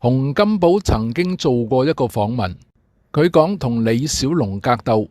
洪金寶曾經做過一個訪問，佢講同李小龍格鬥，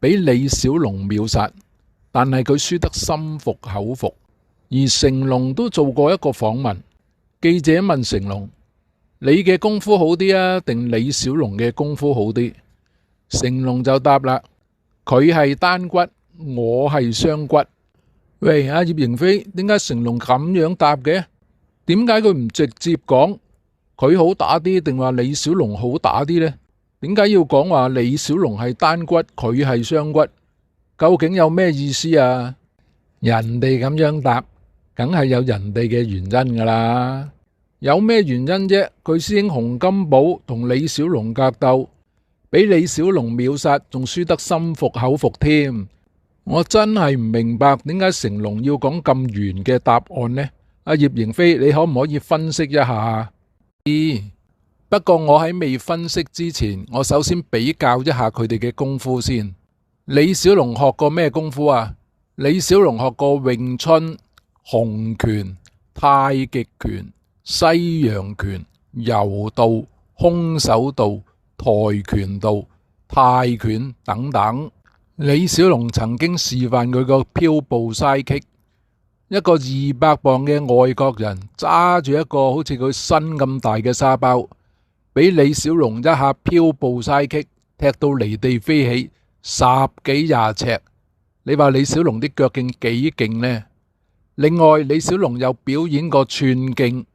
俾李小龍秒殺，但係佢輸得心服口服。而成龍都做過一個訪問，記者問成龍：你嘅功夫好啲啊，定李小龍嘅功夫好啲？成龍就答啦：佢係單骨，我係雙骨。喂，阿葉迎飛，點解成龍咁樣答嘅？點解佢唔直接講佢好打啲，定話李小龍好打啲呢？點解要講話李小龍係單骨，佢係雙骨？究竟有咩意思啊？人哋咁樣答，梗係有人哋嘅原因噶啦。有咩原因啫？佢師兄洪金寶同李小龍格鬥，俾李小龍秒殺，仲輸得心服口服添。我真係唔明白點解成龍要講咁圓嘅答案呢？阿葉迎飛，你可唔可以分析一下？不過我喺未分析之前，我首先比較一下佢哋嘅功夫先。李小龍學過咩功夫啊？李小龍學過詠春、洪拳、太極拳、西洋拳、柔道、空手道、跆拳道、泰拳等等。李小龍曾經示範佢個飄步嘥擊，一個200磅嘅外國人揸住一個好似佢身咁大嘅沙包，俾李小龍一下飄步嘥擊踢到離地飛起10幾20尺。你話李小龍啲腳勁幾勁呢？另外，李小龍又表演過寸勁，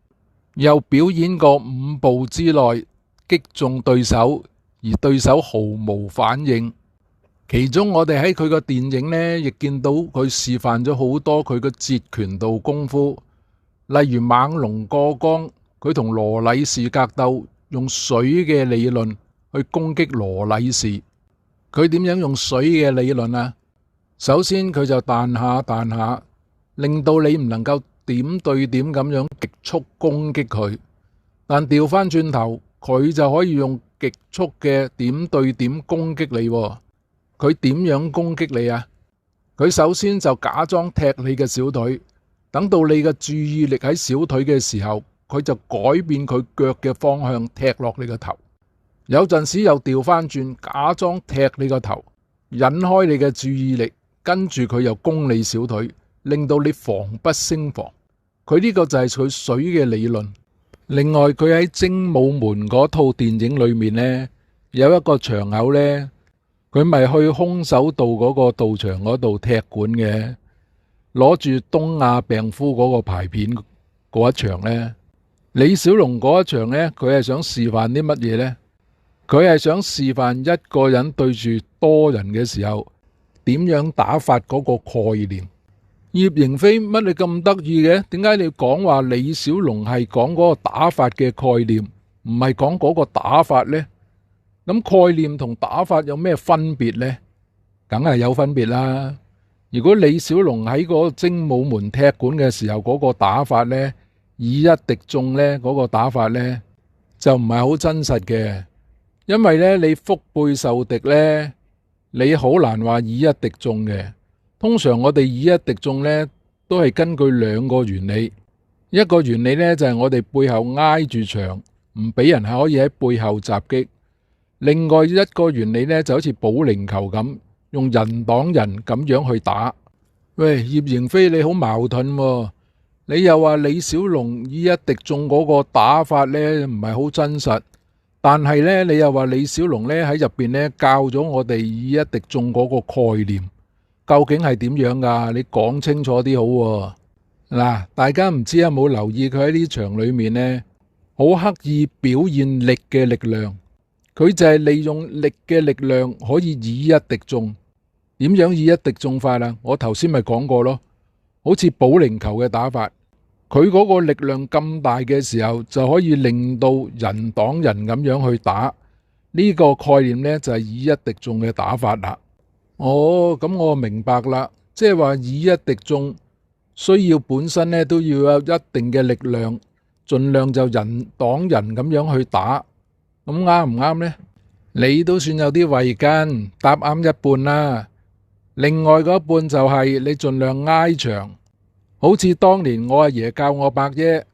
又表演過5步之內擊中對手，而對手毫無反應。其中我哋喺佢個電影呢，亦見到佢示範咗好多佢個截拳道功夫，例如猛龍過江，佢同羅禮士格鬥，用水嘅理論去攻擊羅禮士。佢點樣用水嘅理論啊？首先佢就彈下彈下，令到你唔能夠點對點咁樣極速攻擊佢，但調翻轉頭，佢就可以用極速嘅點對點攻擊你。佢點樣攻擊你啊？佢首先就假裝踢你嘅小腿，等到你嘅注意力喺小腿嘅時候，佢就改變佢腳嘅方向踢落你個頭。有陣時又調翻轉，假裝踢你個頭，引開你嘅注意力，跟住佢又攻你小腿，令到你防不勝防。佢呢個就係佢水嘅理論。另外，佢喺精武門嗰套電影裏面呢，有一個場口呢，佢咪去空手道嗰個道場嗰度踢館嘅，攞住東亞病夫嗰個牌片嗰一場呢。李小龍嗰一場呢，佢係想示範啲乜嘢呢？佢係想示範一個人對住多人嘅時候點樣打法嗰個概念。葉迎飛，乜你咁得意嘅？點解你講話李小龍係講嗰個打法嘅概念，唔係講嗰個打法呢？咁概念同打法有咩分別呢？梗係有分別啦。如果李小龍喺嗰個精武門踢館嘅時候嗰個打法呢，以一敵眾呢，嗰個打法呢，就唔係好真實嘅。因為呢，你腹背受敵呢，你好難話以一敵眾嘅。通常我哋以一敵眾呢，都係根據2個原理。一個原理呢，就係我哋背後挨住牆，唔俾人係可以喺背後襲擊。另外一個原理呢，就好似保齡球咁，用人擋人咁樣去打。喂，葉迎飛，你好矛盾喎。你又話李小龍以一敵眾嗰個打法呢，唔係好真實，但係呢，你又話李小龍呢喺入邊呢教咗我哋以一敵眾嗰個概念，究竟係點樣噶？你講清楚啲好喎。嗱，大家唔知有冇留意佢喺呢場裏面呢，好刻意表現力嘅力量。佢就係利用力嘅力量可以以一敵眾。點樣以一敵眾法啊？我頭先咪講過咯，好似保齡球嘅打法，佢嗰個力量咁大嘅時候，就可以令到人擋人咁樣去打。呢個概念呢，就係以一敵眾嘅打法啦。哦，咁我明白啦，即係話以一敵眾，需要本身呢都要有一定嘅力量，盡量就人擋人咁樣去打。咁啱唔啱呢？你都算有啲慧根，答啱一半啦。另外嗰一半就係你盡量挨牆，好似當年我阿爺教我伯啫。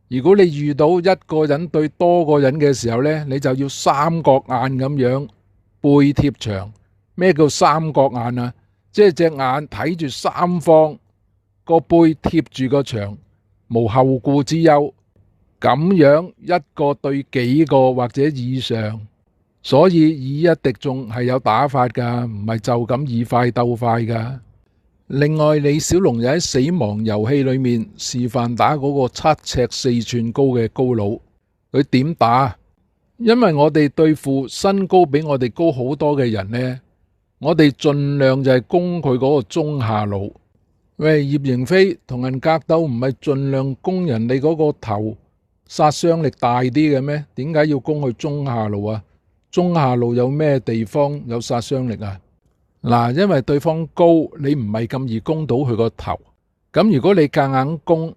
如果你遇到一個人對多個人嘅時候呢，你就要三角眼咁樣背貼牆。咩叫三角眼啊？即係隻眼睇住三方，個背貼住個牆，無後顧之憂。咁樣一個對幾個或者以上，所以以一敵眾係有打法噶，唔係就咁以快鬥快噶。另外，李小龍又喺死亡遊戲裏面示範打嗰個7尺4寸高嘅高佬。佢點打？因為我哋對付身高比我哋高好多嘅人呢，我哋盡量就係攻佢嗰個中下路。喂，葉迎飛同人格鬥唔係盡量攻人哋嗰個頭，殺傷力大啲嘅咩？點解要攻去中下路啊？中下路有咩地方有殺傷力啊？嗱，因為對方高，你唔係咁易攻到佢個頭。咁如果你夾硬攻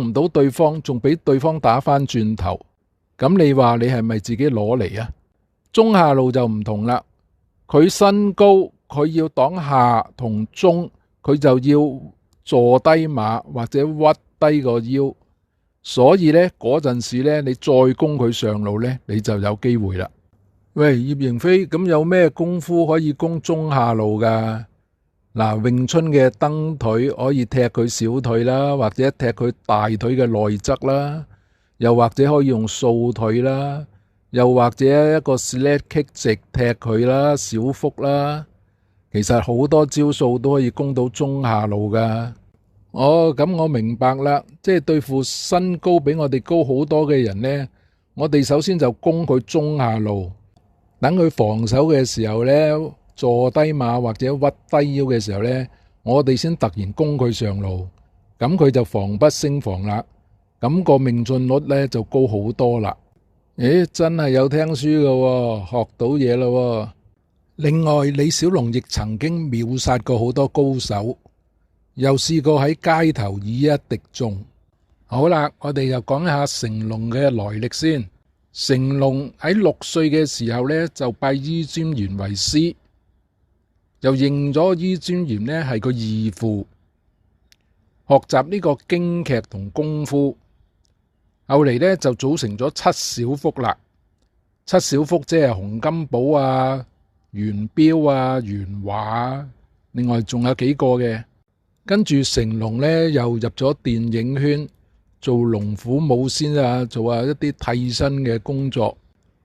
唔到對方，仲俾對方打翻轉頭，咁你話你係咪自己攞嚟啊？中下路就唔同啦，佢身高，佢要擋下同中，佢就要坐低馬或者屈低個腰，所以呢，嗰陣時呢，你再攻佢上路呢，你就有機會啦。喂，葉迎飛，咁有咩功夫可以攻中下路噶？嗱，詠春嘅蹬腿可以踢佢小腿啦，或者踢佢大腿嘅內側啦，又或者可以用掃腿啦，又或者一個 sled kick 直踢佢啦，小腹啦。其實好多招數都可以攻到中下路噶。哦，咁我明白啦，即係對付身高比我哋高好多嘅人呢，我哋首先就攻佢中下路。等佢防守嘅時候呢，坐低馬或者屈低腰嘅時候呢，我哋先突然攻佢上路，咁佢就防不勝防啦，咁個命中率呢就高好多啦。咦，真係有聽書㗎，學到嘢咯。另外，李小龍亦曾經秒殺過好多高手，又試過喺街頭以一敵眾。好啦，我哋又講下成龍嘅來歷先。成龍喺6歲嘅時候呢，就拜伊尊賢為師，又認咗伊尊賢呢係個義父，學習呢個京劇同功夫。後嚟呢，就組成咗七小福啦。七小福即係洪金寶啊、元彪啊、元華啊，另外仲有幾個嘅。跟住成龍呢，又入咗電影圈，做龍虎武先啊，做一啲替身嘅工作。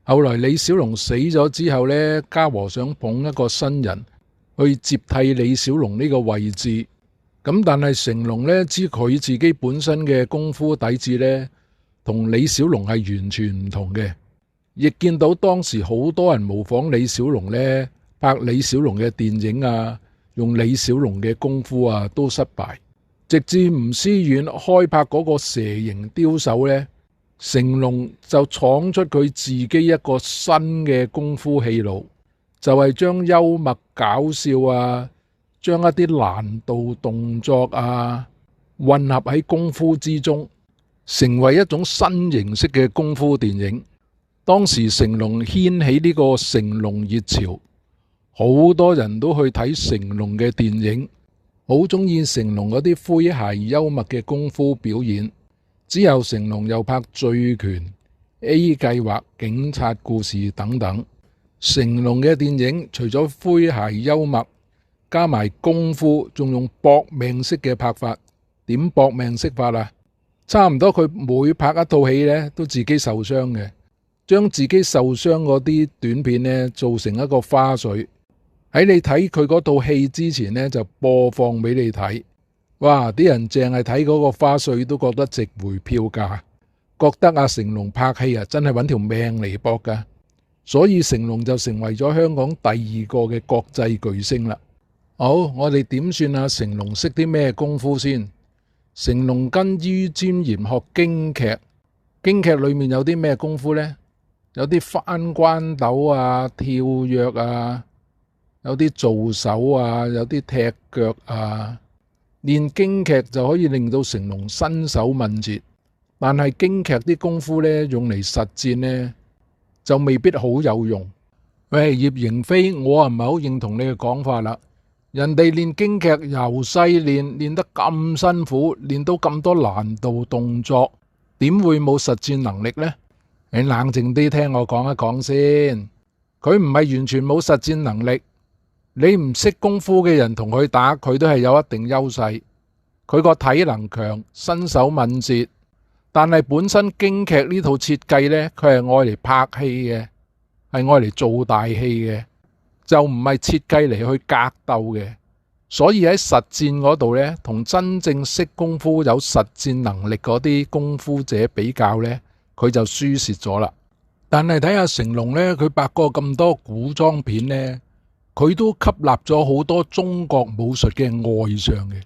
後來李小龍死咗之後呢，嘉禾想捧一個新人去接替李小龍呢個位置。咁但係成龍呢，知佢自己本身嘅功夫底子呢，同李小龍係完全唔同嘅。亦見到當時好多人模仿李小龍呢，拍李小龍嘅電影啊，用李小龍嘅功夫啊，都失敗。直至吳思遠開拍嗰個蛇形刁手呢，成龍就闖出佢自己一個新嘅功夫戲路，就係將幽默搞笑啊，將一啲難度動作啊混合喺功夫之中，成為一種新形式嘅功夫電影。當時成龍掀起呢個成龍熱潮，好多人都去睇成龍嘅電影。好中意成龍嗰啲詼諧幽默嘅功夫表演。之後成龍又拍《醉拳》、A 計劃、警察故事等等。成龍嘅電影除咗詼諧幽默，加埋功夫，仲用搏命式嘅拍法。點搏命式法啊？差唔多佢每拍一套戲呢，都自己受傷嘅，將自己受傷嗰啲短片呢，做成一個花絮。喺你睇佢嗰套戲之前呢，就播放俾你睇。哇！啲人淨係睇嗰個花絮都覺得值回票價，覺得阿成龍拍戲啊，真係揾條命嚟搏噶。所以成龍就成為咗香港第二個嘅國際巨星啦。好，我哋點算阿成龍識啲咩功夫先？成龍跟于占賢學京劇，京劇裏面有啲咩功夫呢？有啲翻關斗啊、跳躍啊，有啲做手啊，有啲踢腳啊。練京劇就可以令到成龍身手敏捷，但係京劇啲功夫呢，用嚟實戰呢，就未必好有用。喂，葉迎飛，我唔係好認同你嘅講法啦。人哋練京劇由細練得咁辛苦，練到咁多難度動作，點會冇實戰能力呢？你冷靜啲聽我講一講先。佢唔係完全冇實戰能力，你唔識功夫嘅人同佢打，佢都係有一定優勢。佢個體能強，身手敏捷，但係本身京劇呢套設計呢，佢係愛嚟拍戲嘅，係愛嚟做大戲嘅，就唔係設計嚟去格鬥嘅。所以喺實戰嗰度呢，同真正識功夫有實戰能力嗰啲功夫者比較呢，佢就輸蝕咗啦。但係睇下成龍呢，佢拍過咁多古裝片呢，佢都吸納咗好多中國武術嘅外相嘅。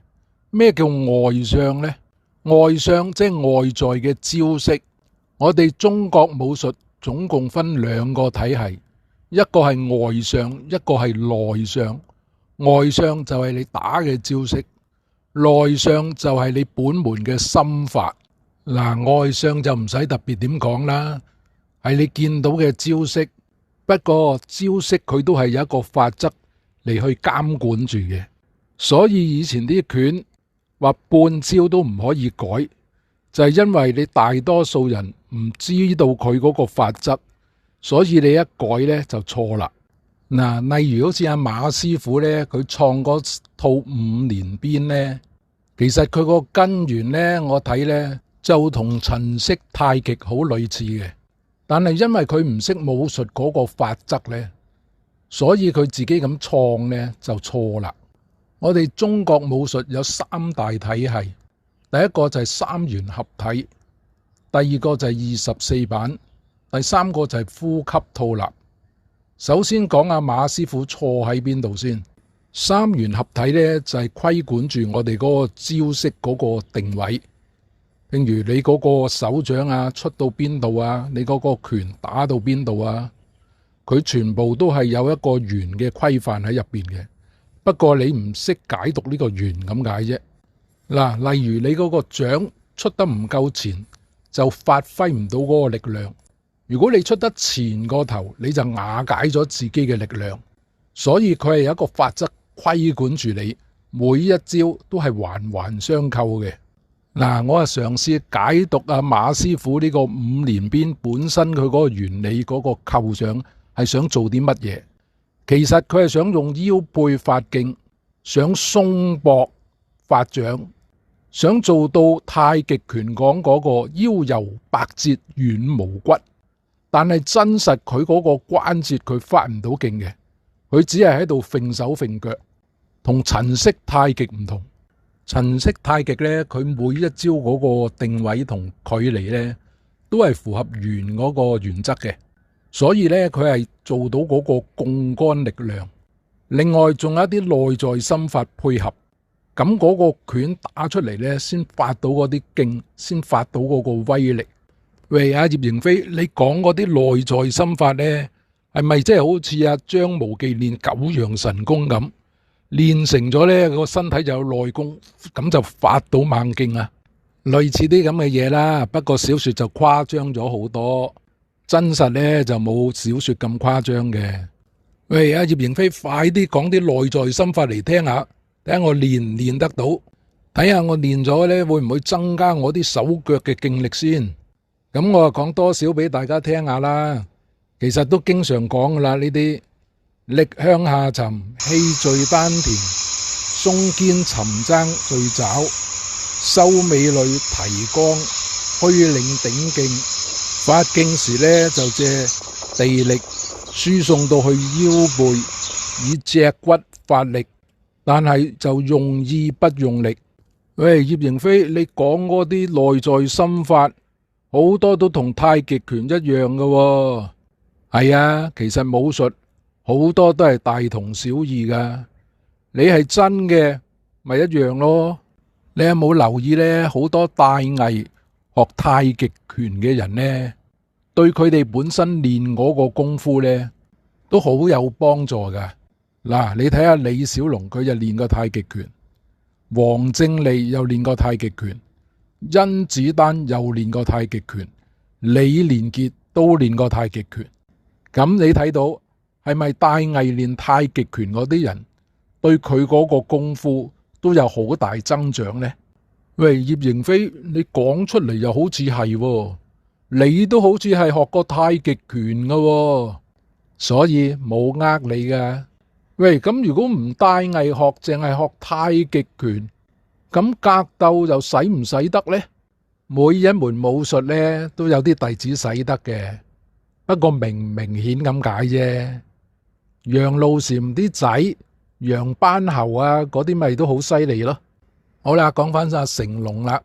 咩叫外相呢？外相即係外在嘅招式。我哋中國武術總共分兩個體系，一個係外相，一個係內相。外相就係你打嘅招式，內相就係你本門嘅心法。外相就唔使特別點講啦，係你見到嘅招式。不過招式佢都係有一個法則嚟去監管住嘅，所以以前啲拳話半招都唔可以改，就係因為你大多數人唔知道佢嗰個法則，所以你一改呢就錯啦。例如好似阿馬師傅呢，佢創嗰套五連鞭呢，其實佢個根源呢，我睇呢就同陳式太極好類似嘅，但係因為佢唔識武術嗰個法則呢，所以佢自己咁創呢就錯啦。我哋中國武術有三大體系，第一個就係三元合體，第二個就係24板，第三個就係呼吸套納。首先講阿馬師傅錯喺邊度先。三元合體呢，就係規管住我哋嗰個招式嗰個定位，譬如你嗰個手掌啊出到邊度啊，你嗰個拳打到邊度啊，佢全部都係有一個圓嘅規範喺入邊嘅。不過你唔識解讀呢個圓咁解啫。例如你嗰個掌出得唔夠前，就發揮唔到嗰個力量。如果你出得前個頭，你就瓦解咗自己嘅力量。所以佢係有一個法則規管住你，每一招都係環環相扣嘅。我嘗試解讀阿馬師傅呢個五連鞭本身佢嗰個原理嗰個構想係想做啲乜嘢？其實佢係想用腰背發勁，想鬆膊發掌，想做到太極拳講嗰個腰柔百折軟無骨。但係真實佢嗰個關節佢發唔到勁嘅，佢只係喺度揈手揈腳，同陳式太極唔同。陳式太極呢，佢每一招嗰個定位同距離呢，都係符合圓嗰個原則嘅，所以呢，佢係做到嗰個槓桿力量。另外仲有一啲內在心法配合，咁嗰個拳打出嚟呢，先發到嗰啲勁，先發到嗰個威力。喂，阿葉迎飛，你講嗰啲內在心法呢，係咪即係好似阿張無忌練九陽神功咁，練成咗呢個身體就有內功，咁就發到猛勁啊？類似啲咁嘅嘢啦，不過小說就誇張咗好多，真實呢就冇小說咁誇張嘅。喂，阿葉迎飛，快啲講啲內在心法嚟聽下，睇下我練唔練得到，睇下我練咗呢會唔會增加我啲手腳嘅勁力先。咁我就講多少俾大家聽下啦，其實都經常講噶啦，呢啲力向下沉，氣聚丹田，鬆肩沉踭聚爪，收尾閭提肛，虛領頂勁。發勁時呢，就借地力輸送到去腰背，以脊骨發力，但係就用意不用力。喂，葉迎飛，你講嗰啲內在心法好多都同太極拳一樣嘅喎。係啊，其實武術好多都係大同小異噶。你係真嘅咪一樣咯。你有冇留意呢？好多大藝學太極拳嘅人呢，對佢哋本身練嗰個功夫呢，都好有幫助噶。你睇下李小龍，佢就練過太極拳；黃正利又練過太極拳。甄子丹又練過太極拳，李連杰都練過太極拳。咁你睇到係咪大藝練太極拳嗰啲人對佢嗰個功夫都有好大增長呢？喂，葉迎飛，你講出嚟又好似係喎，你都好似係學過太極拳噶喎，所以冇呃你噶。喂，咁如果唔帶藝學，淨係學太極拳，咁格鬥又使唔使得呢？每一門武術呢都有啲弟子使得嘅，不過明唔明顯咁解啫。楊露禪啲仔楊班侯啊，嗰啲咪都好犀利咯。好啦，講翻晒成龍啦。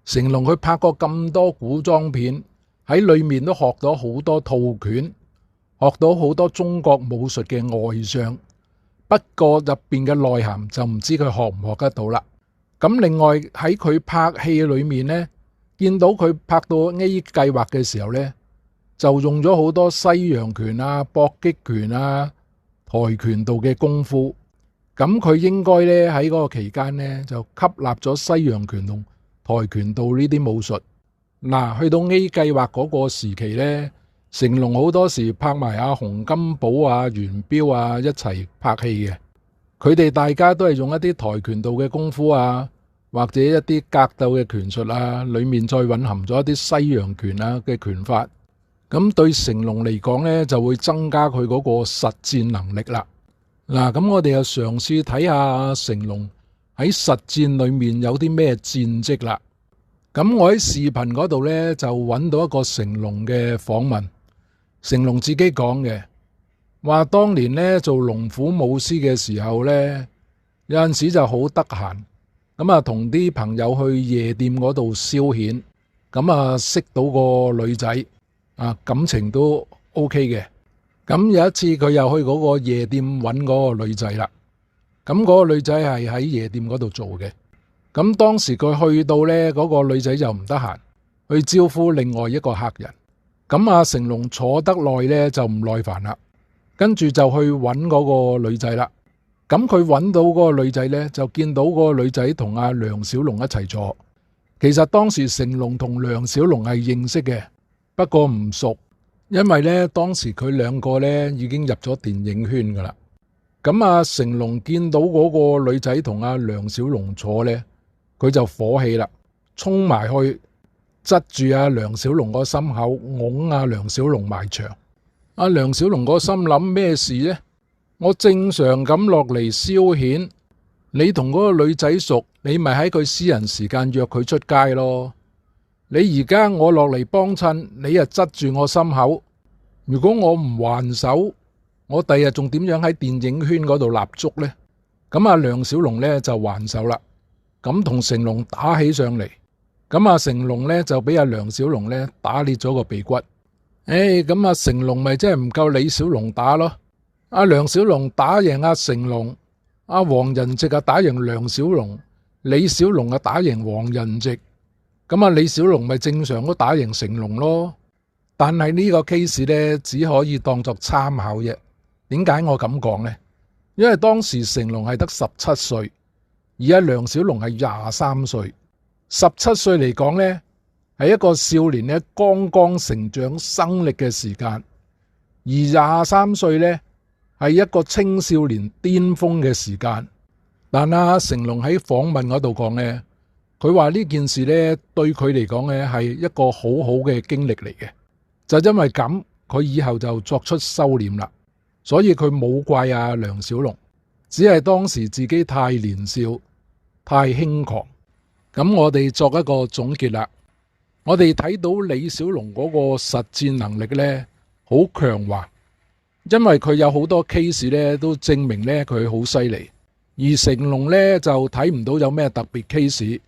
成龍佢拍過咁多古裝片，喺裏面都學到好多套拳，學到好多中國武術嘅外相。不過入邊嘅內涵就唔知佢學唔學得到啦。咁另外喺佢拍戲裏面呢，見到佢拍到 A 計劃嘅時候呢，就用咗好多西洋拳啊、搏擊拳啊、跆拳道嘅功夫。咁佢應該咧喺嗰個期間呢，就吸納咗西洋拳同跆拳道呢啲武術。嗱，去到 A 計劃嗰個時期呢，成龍好多時拍埋阿洪金寶啊、元彪啊一齊拍戲嘅。佢哋大家都係用一啲跆拳道嘅功夫啊，或者一啲格鬥嘅拳術啊，裏面再蘊含咗一啲西洋拳啊嘅拳法。咁對成龍嚟講呢，就會增加佢嗰個實戰能力啦。嗱，咁我哋又嘗試睇下成龍喺實戰裏面有啲咩戰績啦。咁我喺視頻嗰度呢，就揾到一個成龍嘅訪問，成龍自己講嘅，話當年呢做龍虎武師嘅時候呢，有陣時就好得閒，咁啊同啲朋友去夜店嗰度消遣，咁啊識到個女仔，啊感情都 OK 嘅。咁有一次佢又去嗰個夜店揾嗰個女仔啦，咁嗰個女仔係喺夜店嗰度做嘅。咁當時佢去到呢，嗰個女仔就唔得閒，去招呼另外一個客人。咁阿成龍坐得耐呢，就唔耐煩啦，跟住就去揾嗰個女仔啦。咁佢揾到嗰個女仔呢，就見到嗰個女仔同阿梁小龍一齊坐。其實當時成龍同梁小龍係認識嘅，不過唔熟。因為咧，當時佢兩個咧已經入咗電影圈噶啦。咁阿成龍見到嗰個女仔同阿梁小龍坐咧，佢就火氣啦，衝埋去窒住阿梁小龍個心口，拱阿梁小龍埋牆。阿梁小龍個心諗咩事呢？我正常咁落嚟消遣，你同嗰個女仔熟，你咪喺佢私人時間約佢出街咯。你而家我落嚟幫襯，你又窒住我心口。如果我唔還手，我第日仲點樣喺電影圈嗰度立足呢？咁阿梁小龍呢就還手啦，咁同成龍打起上嚟。咁阿成龍呢就俾阿梁小龍呢打裂咗個鼻骨。咁阿成龍咪真係唔夠李小龍打咯。阿梁小龍打贏阿成龍，阿黃仁直啊打贏梁小龍，李小龍啊打贏黃仁直。咁啊，李小龍咪正常都打贏成龍咯，但係呢個 case 呢，只可以當作參考啫。點解我咁講呢？因為當時成龍係得17歲，而阿梁小龍係23歲。17歲嚟講呢，係一個少年呢剛剛成長生力嘅時間，而23歲呢，係一個青少年巔峰嘅時間。但阿成龍喺訪問嗰度講呢，佢話呢件事呢對佢嚟講呢係一個好好嘅經歷嚟嘅，就因為咁佢以後就作出收斂啦，所以佢冇怪阿梁小龍，只係當時自己太年少太輕狂。咁我哋作一個總結啦，我哋睇到李小龍嗰個實戰能力呢好強橫，因為佢有好多 case 呢都證明呢佢好犀利，而成龍呢就睇唔到有咩特別 case。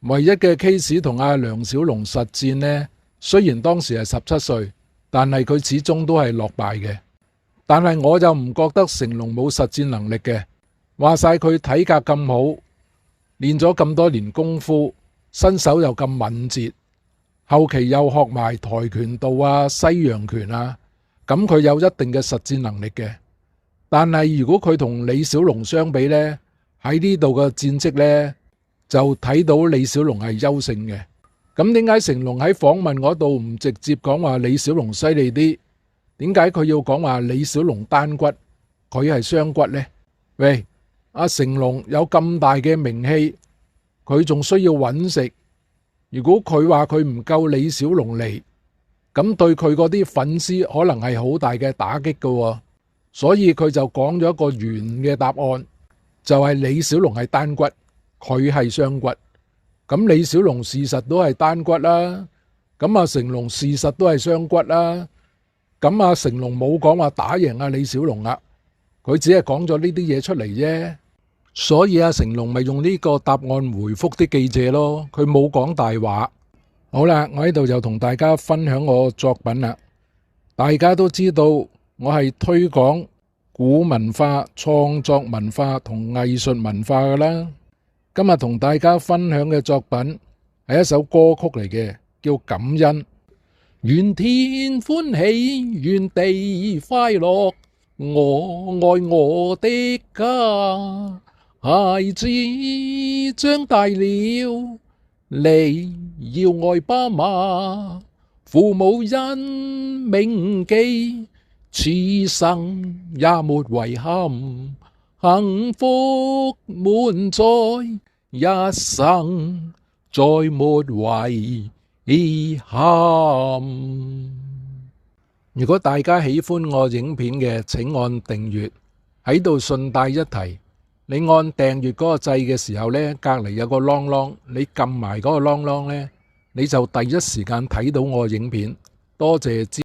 唯一嘅 case 同阿梁小龍實戰呢，雖然當時係17歲，但係佢始終都係落敗嘅。但係我就唔覺得成龍冇實戰能力嘅，話晒佢體格咁好，練咗咁多年功夫，身手又咁敏捷，後期又學埋跆拳道啊、西洋拳啊，咁佢有一定嘅實戰能力嘅。但係如果佢同李小龍相比呢，喺呢度嘅戰績呢，就睇到李小龍係優勝嘅。咁點解成龍喺訪問嗰度唔直接講話李小龍犀利啲？點解佢要講話李小龍單骨，佢係雙骨呢？喂，阿成龍有咁大嘅名氣，佢仲需要揾食。如果佢話佢唔夠李小龍嚟，咁對佢嗰啲粉絲可能係好大嘅打擊㗎，所以佢就講咗一個圓嘅答案，就係李小龍係單骨，佢係雙骨。咁李小龍事實都係單骨啦，咁阿成龍事實都係雙骨啦。咁阿成龍冇講話打贏阿李小龍啊，佢只係講咗呢啲嘢出嚟啫。所以阿成龍咪用呢個答案回覆啲記者咯，佢冇講大話。好啦，我喺度就同大家分享我作品啦。大家都知道我係推廣古文化、創作文化同藝術文化噶啦。今日同大家分享嘅作品係一首歌曲嚟嘅，叫《感恩》。願天歡喜，願地快樂，我愛我的家。孩子長大了，你要愛爸媽，父母恩銘記，此生也沒遺憾，幸福滿載一生，再沒遺憾。如果大家喜歡我影片嘅，請按訂閱。喺度順帶一提，你按訂閱嗰個掣嘅時候呢，隔籬有個啷啷，你撳埋嗰個啷啷呢，你就第一時間睇到我影片。多謝支持。